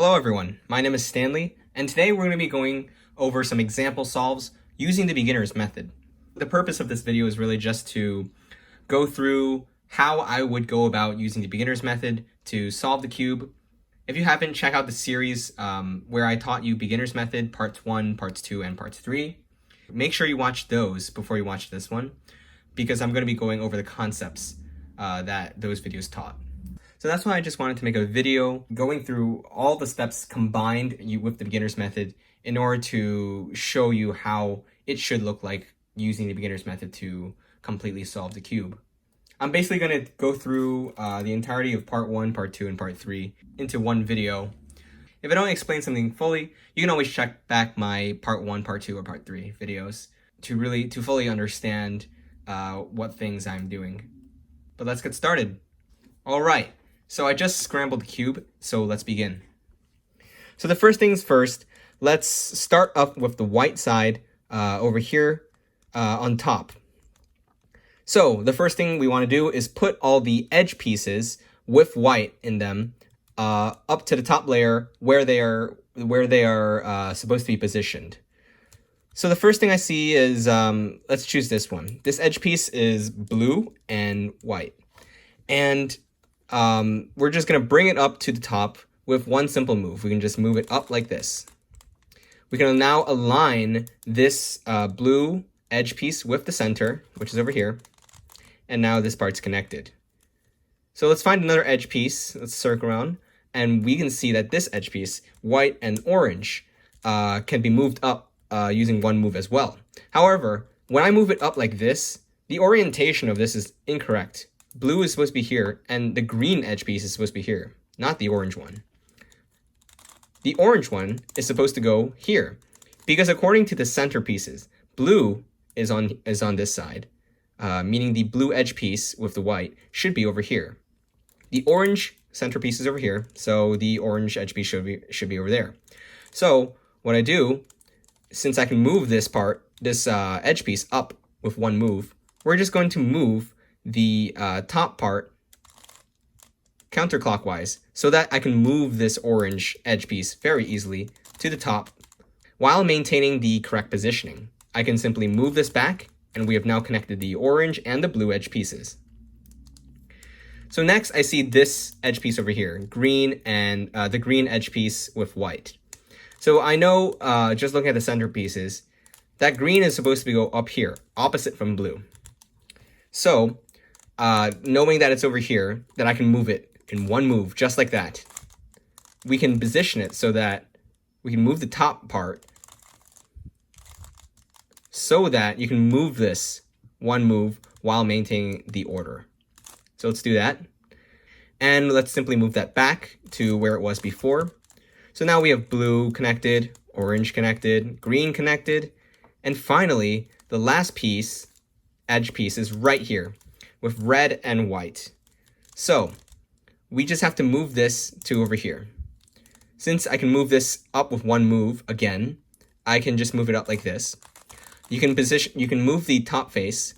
Hello everyone, my name is Stanley, and today we're going to be going over some example solves using the beginner's method. The purpose of this video is really just to go through how I would go about using the beginner's method to solve the cube. If you haven't, check out the series where I taught you beginner's method, parts 1, parts 2, and parts 3. Make sure you watch those before you watch this one, because I'm going to be going over the concepts that those videos taught. So that's why I just wanted to make a video going through all the steps combined with the beginner's method in order to show you how it should look like using the beginner's method to completely solve the cube. I'm basically going to go through the entirety of part 1, part 2, and part 3 into one video. If I don't explain something fully, you can always check back my part 1, part 2, or part 3 videos to fully understand what things I'm doing. But let's get started. All right. So I just scrambled the cube, so let's begin. So the first things first, let's start up with the white side over here on top. So the first thing we want to do is put all the edge pieces with white in them up to the top layer where they are supposed to be positioned. So the first thing I see is, let's choose this one. This edge piece is blue and white. And we're just going to bring it up to the top with one simple move. We can just move it up like this. We can now align this blue edge piece with the center, which is over here. And now this part's connected. So let's find another edge piece. Let's circle around. And we can see that this edge piece, white and orange, can be moved up using one move as well. However, when I move it up like this, the orientation of this is incorrect. Blue is supposed to be here, and the green edge piece is supposed to be here, not the orange one. The orange one is supposed to go here, because according to the center pieces, blue is on this side, meaning the blue edge piece with the white should be over here. The orange center piece is over here, so the orange edge piece should be over there. So what I do, since I can move this edge piece up with one move, we're just going to move the top part counterclockwise so that I can move this orange edge piece very easily to the top while maintaining the correct positioning. I can simply move this back, and we have now connected the orange and the blue edge pieces. So next I see this edge piece over here, green, and the green edge piece with white. So I know, just looking at the center pieces, that green is supposed to go up here, opposite from blue. So knowing that it's over here, that I can move it in one move, just like that, we can position it so that we can move the top part so that you can move this one move while maintaining the order. So let's do that. And let's simply move that back to where it was before. So now we have blue connected, orange connected, green connected, and finally, the last piece, edge piece, is right here with red and white. So we just have to move this to over here. Since I can move this up with one move again, I can just move it up like this. You can move the top face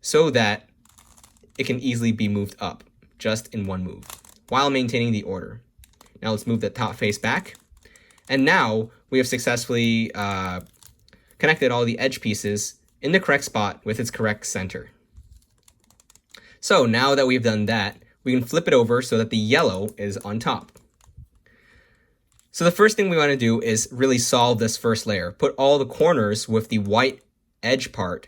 so that it can easily be moved up just in one move while maintaining the order. Now let's move that top face back. And now we have successfully connected all the edge pieces in the correct spot with its correct center. So now that we've done that, we can flip it over so that the yellow is on top. So the first thing we want to do is really solve this first layer. Put all the corners with the white edge part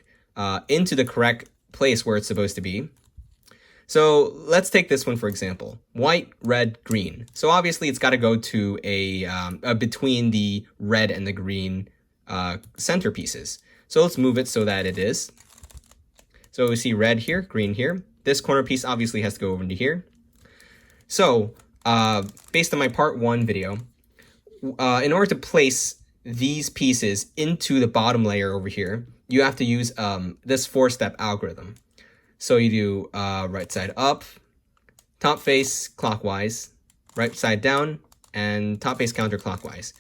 into the correct place where it's supposed to be. So let's take this one for example. White, red, green. So obviously it's got to go to a between the red and the green center pieces. So let's move it so that it is. So we see red here, green here. This corner piece obviously has to go over into here. So based on my part 1 video, in order to place these pieces into the bottom layer over here, you have to use this 4-step algorithm. So you do right side up, top face clockwise, right side down, and top face counterclockwise.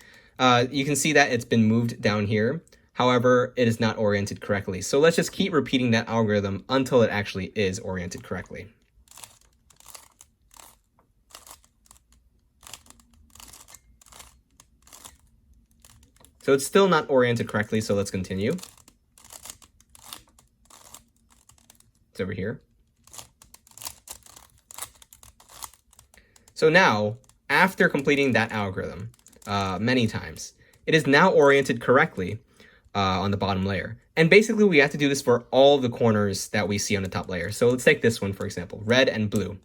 You can see that it's been moved down here. However, it is not oriented correctly. So let's just keep repeating that algorithm until it actually is oriented correctly. So it's still not oriented correctly, so let's continue. It's over here. So now, after completing that algorithm many times, it is now oriented correctly on the bottom layer. And basically, we have to do this for all the corners that we see on the top layer. So let's take this one, for example, red and blue.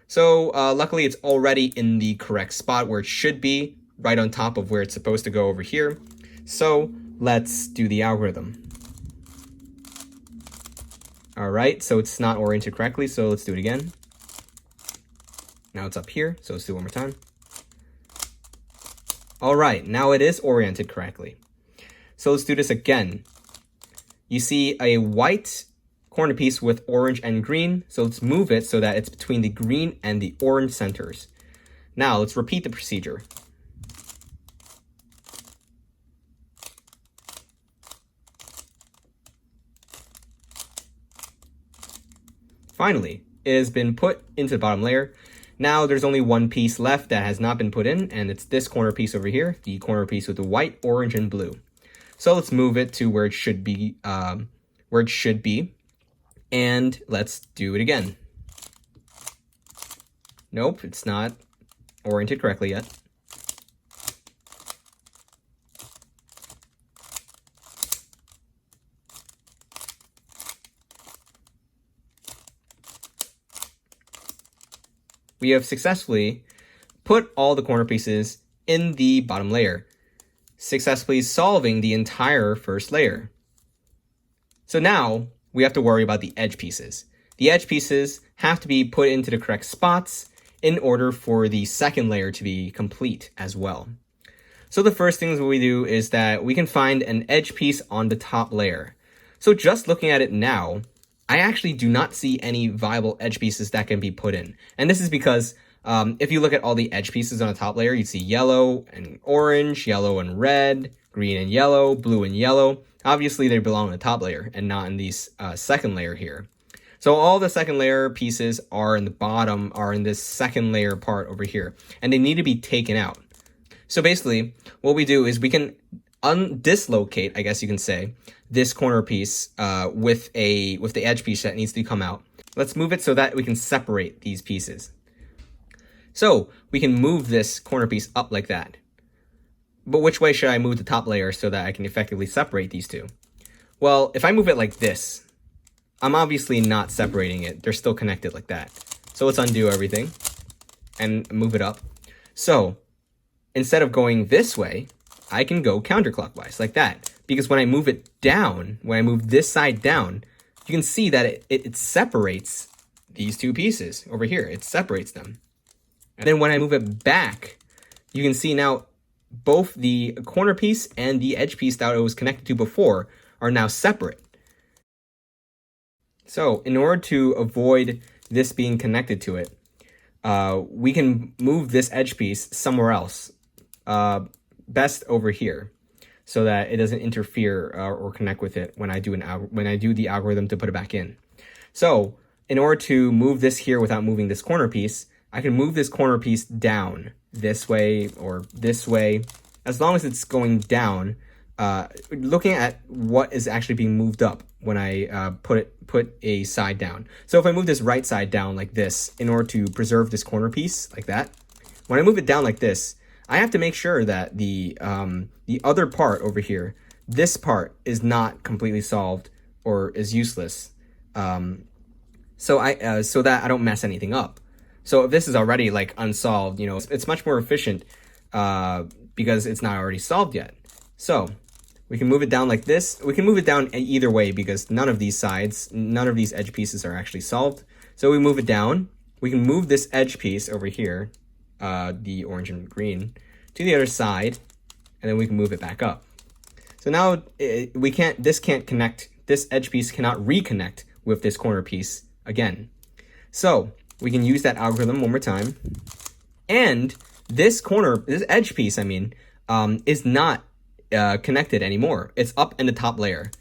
So luckily, it's already in the correct spot where it should be, right on top of where it's supposed to go over here. So let's do the algorithm. All right, so it's not oriented correctly, so let's do it again. Now it's up here, so let's do it one more time. All right, now it is oriented correctly. So let's do this again. You see a white corner piece with orange and green, so let's move it so that it's between the green and the orange centers. Now let's repeat the procedure. Finally, it has been put into the bottom layer. Now there's only one piece left that has not been put in, and it's this corner piece over here, the corner piece with the white, orange, and blue. So let's move it to where it should be, and let's do it again. Nope, it's not oriented correctly yet. We have successfully put all the corner pieces in the bottom layer, successfully solving the entire first layer. So now we have to worry about the edge pieces. The edge pieces have to be put into the correct spots in order for the second layer to be complete as well. So the first things we do is that we can find an edge piece on the top layer. So just looking at it now, I actually do not see any viable edge pieces that can be put in. And this is because if you look at all the edge pieces on the top layer, you see yellow and orange, yellow and red, green and yellow, blue and yellow. Obviously, they belong on the top layer and not in these second layer here. So all the second layer pieces are in the bottom, are in this second layer part over here, and they need to be taken out. So basically, what we do is we can dislocate, I guess you can say, this corner piece with the edge piece that needs to come out. Let's move it so that we can separate these pieces. So we can move this corner piece up like that. But which way should I move the top layer so that I can effectively separate these two? Well, if I move it like this, I'm obviously not separating it. They're still connected like that. So let's undo everything and move it up. So instead of going this way, I can go counterclockwise like that. Because when I move it down, when I move this side down, you can see that it separates these two pieces over here. It separates them. And then when I move it back, you can see now both the corner piece and the edge piece that it was connected to before are now separate. So in order to avoid this being connected to it, we can move this edge piece somewhere else, best over here, so that it doesn't interfere or connect with it when I do the algorithm to put it back in. So in order to move this here without moving this corner piece, I can move this corner piece down this way or this way, as long as it's going down, looking at what is actually being moved up when I put a side down. So if I move this right side down like this in order to preserve this corner piece like that, when I move it down like this, I have to make sure that the other part over here, this part is not completely solved or is useless, so that I don't mess anything up. So if this is already like unsolved, it's much more efficient because it's not already solved yet. So we can move it down like this. We can move it down either way because none of these edge pieces are actually solved. So we move it down. We can move this edge piece over here, the orange and green, to the other side, and then we can move it back up. So now this can't connect. This edge piece cannot reconnect with this corner piece again. So we can use that algorithm one more time. And this edge piece, is not connected anymore. It's up in the top layer.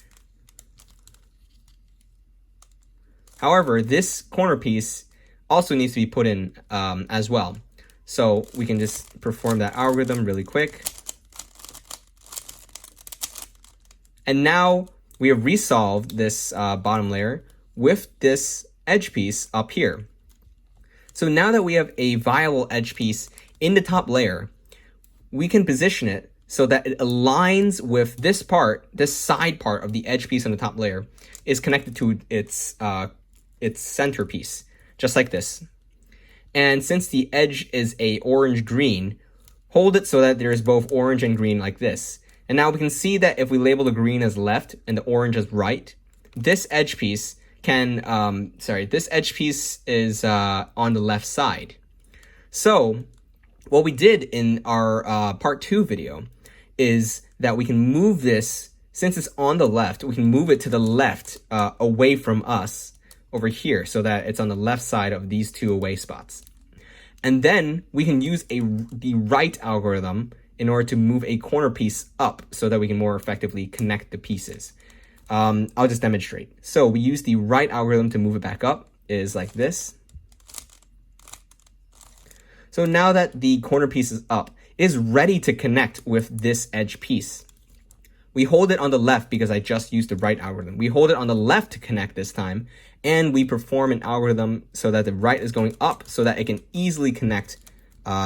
However, this corner piece also needs to be put in as well. So we can just perform that algorithm really quick. And now we have resolved this bottom layer with this edge piece up here. So now that we have a viable edge piece in the top layer, we can position it so that it aligns with this part, this side part of the edge piece on the top layer is connected to its centerpiece, just like this. And since the edge is a orange-green, hold it so that there's both orange and green like this. And now we can see that if we label the green as left and the orange as right, this edge piece can, this edge piece is on the left side. So what we did in our part 2 video is that we can move this, since it's on the left, we can move it to the left away from us over here so that it's on the left side of these two away spots. And then we can use the right algorithm in order to move a corner piece up so that we can more effectively connect the pieces. I'll just demonstrate. So we use the right algorithm to move it back up, is like this. So now that the corner piece is up, it is ready to connect with this edge piece. We hold it on the left because I just used the right algorithm. We hold it on the left to connect this time, and we perform an algorithm so that the right is going up so that it can easily connect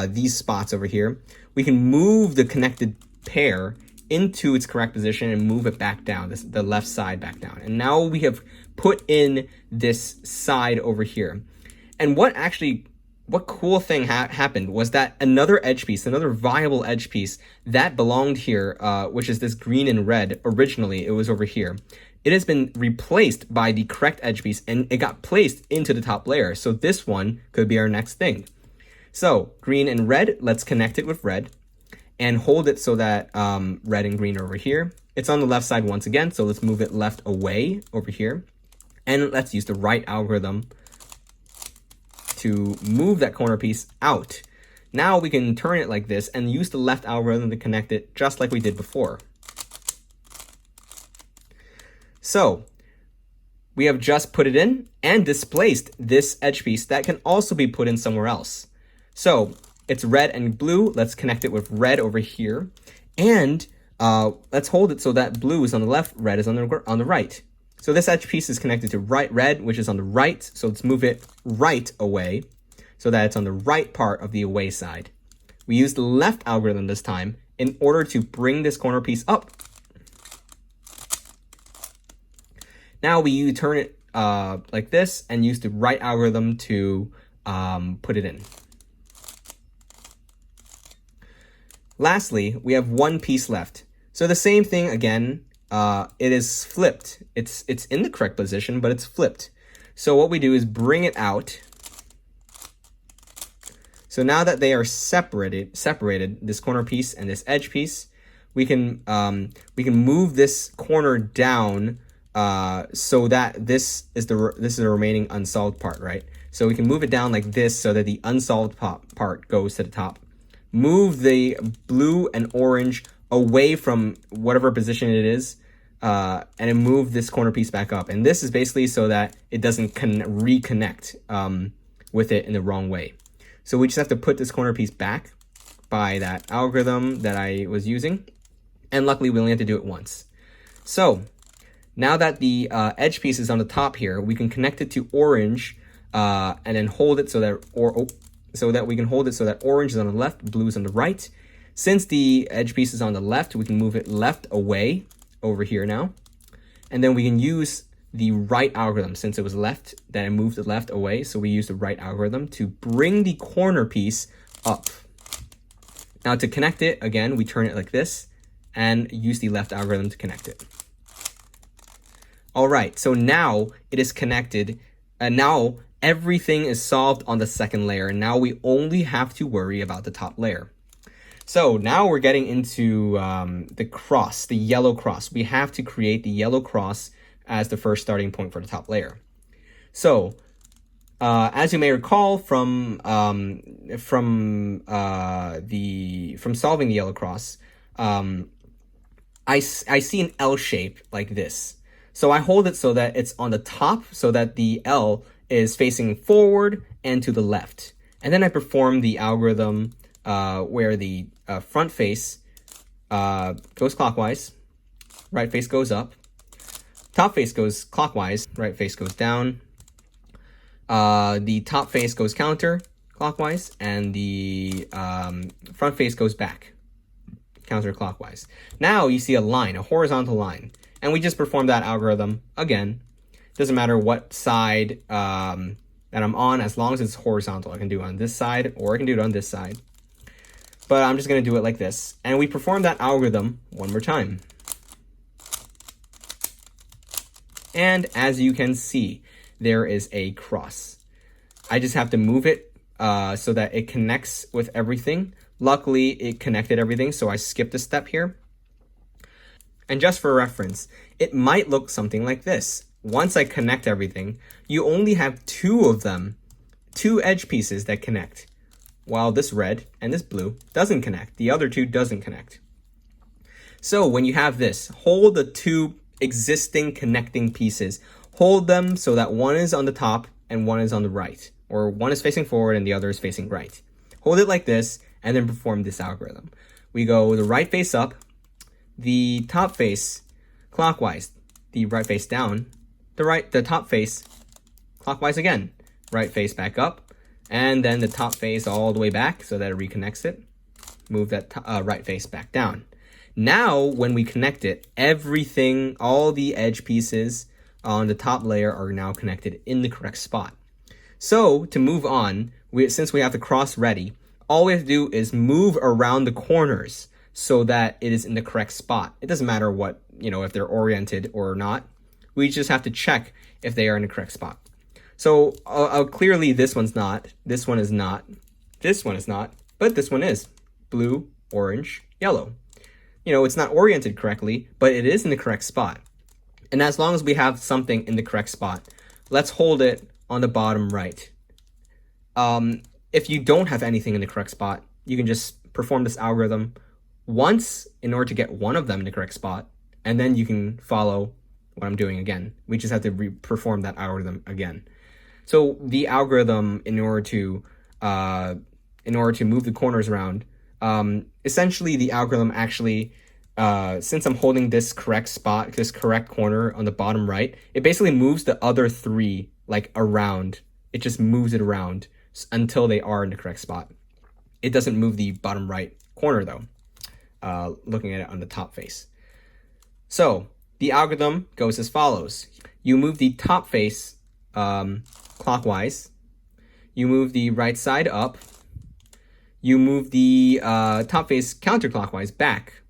these spots over here. We can move the connected pair into its correct position and move it back down, the left side back down. And now we have put in this side over here. And what cool thing happened was that another edge piece, another viable edge piece that belonged here, which is this green and red, originally it was over here. It has been replaced by the correct edge piece and it got placed into the top layer. So this one could be our next thing. So green and red, let's connect it with red and hold it so that red and green are over here. It's on the left side once again, so let's move it left away over here. And let's use the right algorithm to move that corner piece out. Now we can turn it like this and use the left algorithm to connect it just like we did before. So we have just put it in and displaced this edge piece that can also be put in somewhere else. So it's red and blue. Let's connect it with red over here. And let's hold it so that blue is on the left, red is on the right. So this edge piece is connected to red, which is on the right. So let's move it right away so that it's on the right part of the away side. We use the left algorithm this time in order to bring this corner piece up. Now we turn it like this and use the right algorithm to put it in. Lastly, we have one piece left. So the same thing again, it is flipped. It's in the correct position, but it's flipped. So what we do is bring it out. So now that they are separated, this corner piece and this edge piece, we can move this corner down so that this is the remaining unsolved part, right? So we can move it down like this so that the unsolved part goes to the top. Move the blue and orange away from whatever position it is, and then move this corner piece back up. And this is basically so that it doesn't reconnect with it in the wrong way. So we just have to put this corner piece back by that algorithm that I was using. And luckily we only have to do it once. So now that the edge piece is on the top here, we can connect it to orange and then hold it so that we can hold it so that orange is on the left, blue is on the right. Since the edge piece is on the left, we can move it left away over here now. And then we can use the right algorithm. Since it was left, then I moved it left away. So we use the right algorithm to bring the corner piece up. Now to connect it, again, we turn it like this and use the left algorithm to connect it. All right, so now it is connected and now everything is solved on the second layer. And now we only have to worry about the top layer. So now we're getting into the cross, the yellow cross. We have to create the yellow cross as the first starting point for the top layer. So as you may recall from solving the yellow cross, I see an L shape like this. So I hold it so that it's on the top so that the L is facing forward and to the left. And then I perform the algorithm where the front face goes clockwise, right face goes up. Top face goes clockwise, right face goes down. The top face goes counterclockwise, and the front face goes back counterclockwise. Now you see a line, a horizontal line, and we just perform that algorithm again. Doesn't matter what side that I'm on, as long as it's horizontal. I can do it on this side, or I can do it on this side. But I'm just going to do it like this. And we perform that algorithm one more time. And as you can see, there is a cross. I just have to move it so that it connects with everything. Luckily, it connected everything, so I skipped a step here. And just for reference, it might look something like this. Once I connect everything, you only have two of them, two edge pieces that connect, while this red and this blue doesn't connect. The other two doesn't connect. So when you have this, hold the two existing connecting pieces. Hold them so that one is on the top and one is on the right, or one is facing forward and the other is facing right. Hold it like this and then perform this algorithm. We go the right face up, the top face clockwise, the right face down, the top face clockwise again, right face back up, and then the top face all the way back so that it reconnects it. Move that right face back down. Now, when we connect it, everything, all the edge pieces on the top layer are now connected in the correct spot. So to move on, since we have the cross ready, all we have to do is move around the corners so that it is in the correct spot. It doesn't matter what, if they're oriented or not. We just have to check if they are in the correct spot. So clearly this one's not, this one is not, this one is not, but this one is. Blue, orange, yellow. It's not oriented correctly, but it is in the correct spot. And as long as we have something in the correct spot, let's hold it on the bottom right. If you don't have anything in the correct spot, you can just perform this algorithm once in order to get one of them in the correct spot, and then you can follow what I'm doing again. We just have to perform that algorithm again. So the algorithm, in order to move the corners around, essentially the algorithm actually, since I'm holding this correct spot, this correct corner on the bottom right, it basically moves the other three around. It just moves it around until they are in the correct spot. It doesn't move the bottom right corner though, looking at it on the top face. So the algorithm goes as follows. You move the top face clockwise. You move the right side up. You move the top face counterclockwise back.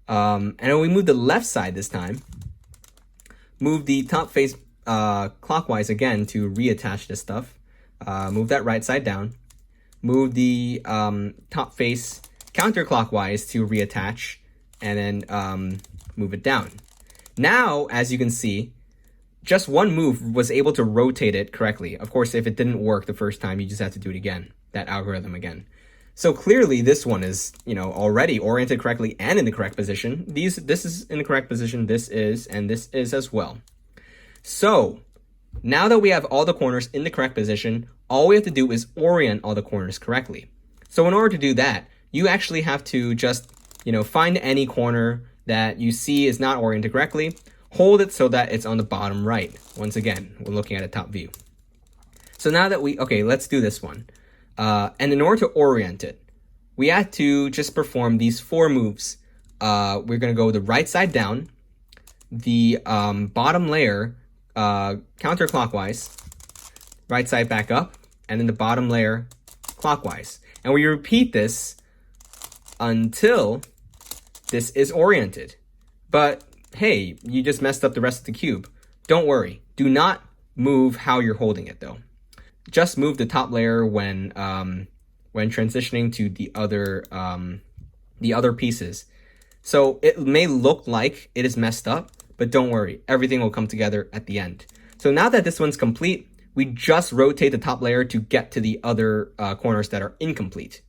And then we move the left side this time. Move the top face clockwise again to reattach this stuff. Move that right side down. Move the top face counterclockwise to reattach. And then move it down. Now, as you can see, just one move was able to rotate it correctly. Of course, if it didn't work the first time, you just have to do it again, that algorithm again. So clearly this one is, already oriented correctly and in the correct position. This is in the correct position, this is, and this is as well. So now that we have all the corners in the correct position, all we have to do is orient all the corners correctly. So in order to do that, you actually have to just, find any corner that you see is not oriented correctly, hold it so that it's on the bottom right. Once again, we're looking at a top view. So now that let's do this one. And in order to orient it, we have to just perform these 4 moves. We're going to go the right side down, the bottom layer counterclockwise, right side back up, and then the bottom layer clockwise. And we repeat this until this is oriented. But hey, you just messed up the rest of the cube. Don't worry. Do not move how you're holding it though. Just move the top layer when transitioning to the other pieces. So it may look like it is messed up, but don't worry, everything will come together at the end. So now that this one's complete, we just rotate the top layer to get to the other corners that are incomplete.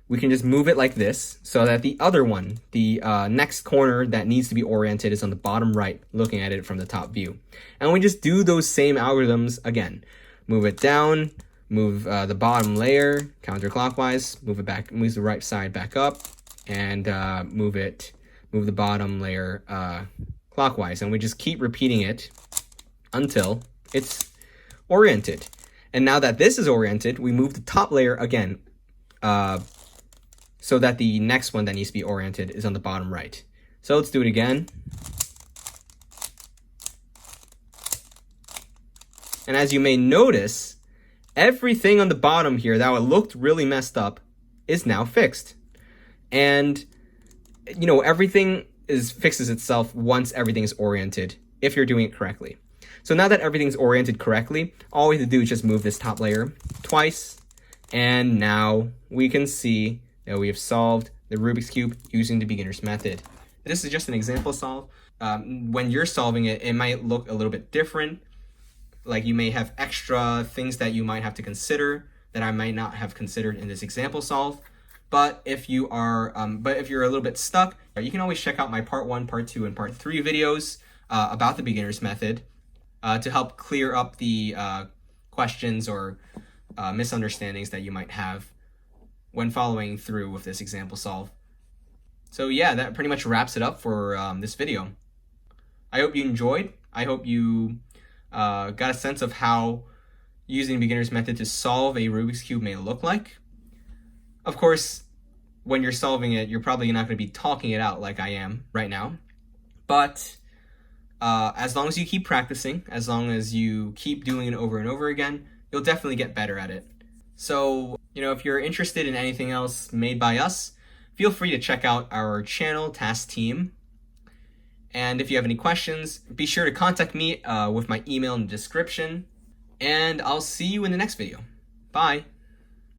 We can just move it like this so that the other one, the next corner that needs to be oriented, is on the bottom right, looking at it from the top view. And we just do those same algorithms again. Move it down, move the bottom layer counterclockwise, move it back, move the right side back up, and move it move the bottom layer clockwise, and we just keep repeating it until it's oriented. And now that this is oriented, we move the top layer again so that the next one that needs to be oriented is on the bottom right. So let's do it again. And as you may notice, everything on the bottom here that looked really messed up is now fixed. And, you know, everything fixes itself once everything is oriented, if you're doing it correctly. So now that everything's oriented correctly, all we have to do is just move this top layer twice. And now we can see that we have solved the Rubik's Cube using the beginner's method. This is just an example solve. When you're solving it, it might look a little bit different. Like you may have extra things that you might have to consider that I might not have considered in this example solve. But if you are, if you're a little bit stuck, you can always check out my part 1, part 2, and part 3 videos about the beginner's method to help clear up the questions or misunderstandings that you might have when following through with this example solve. So yeah, that pretty much wraps it up for this video. I hope you enjoyed. I hope you got a sense of how using the beginner's method to solve a Rubik's Cube may look like. Of course, when you're solving it, you're probably not going to be talking it out like I am right now. But as long as you keep practicing, as long as you keep doing it over and over again, you'll definitely get better at it. So, you know, if you're interested in anything else made by us, feel free to check out our channel, Task Team. And if you have any questions, be sure to contact me with my email in the description. And I'll see you in the next video. Bye.